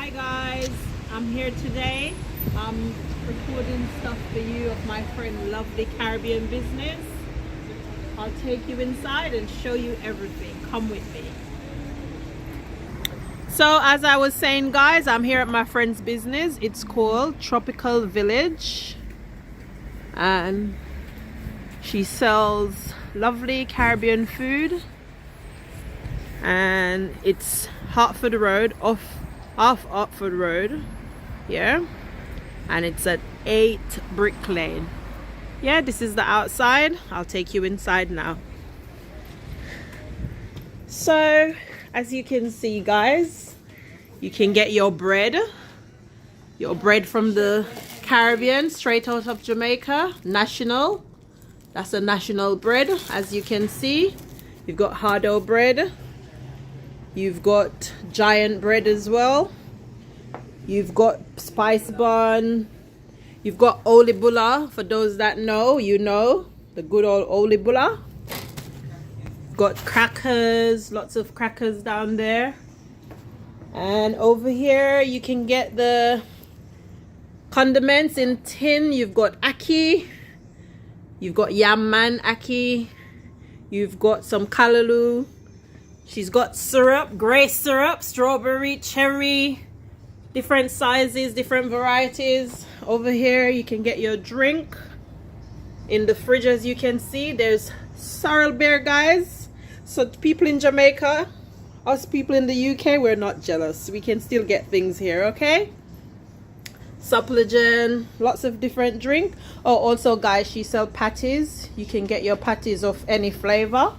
Hi guys, I'm here today. I'm recording stuff for you of my friend Lovely Caribbean Business. I'll take you inside and show you everything. Come with me. So as I was saying guys, I'm here at my friend's business. It's called Tropical Village and she sells lovely Caribbean food, and it's Hertford Road, off Hertford Road, yeah, and it's at 8 Brick Lane. Yeah, this is the outside. I'll take you inside now. So as you can see guys, you can get your bread from the Caribbean, straight out of Jamaica, national. That's a national bread. As you can see, you've got hardo bread, you've got giant bread as well, you've got spice bun, you've got olibula. For those that know, you know the good old olibula. Got crackers, lots of crackers down there. And over here you can get the condiments in tin. You've got ackee, you've got yam man ackee, you've got some callaloo. She's got syrup, grey syrup, strawberry, cherry, different sizes, different varieties. Over here you can get your drink. In the fridge, as you can see, there's sorrel beer guys. So people in Jamaica, us people in the UK, we're not jealous. We can still get things here, okay? Supplegen, lots of different drink. Oh, also guys, she sells patties. You can get your patties of any flavor.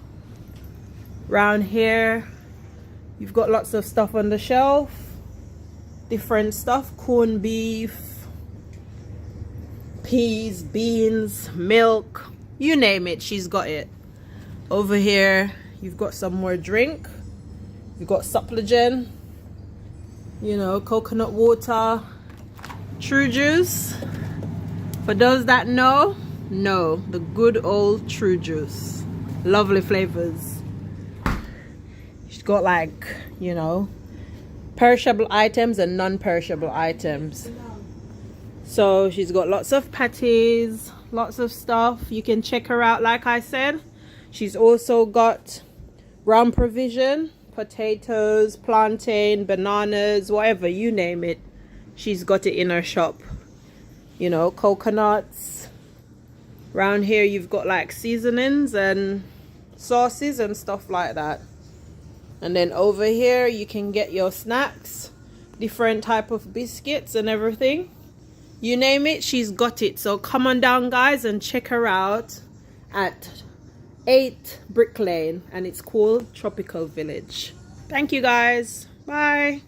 Round here you've got lots of stuff on the shelf, different stuff, corned beef, peas, beans, milk, you name it, she's got it. Over here you've got some more drink. You've got supplegen, you know, coconut water, true juice. For those that know the good old true juice. Lovely flavors. She's got, like, you know, perishable items and non-perishable items. So she's got lots of patties, lots of stuff. You can check her out. Like I said, she's also got ground provision, potatoes, plantain, bananas, whatever, you name it, she's got it in her shop. You know, coconuts. Around here you've got like seasonings and sauces and stuff like that. And then over here you can get your snacks, different type of biscuits and everything, you name it, she's got it. So come on down guys and check her out at 8 Brick Lane, and it's called Tropical Village. Thank you guys, bye.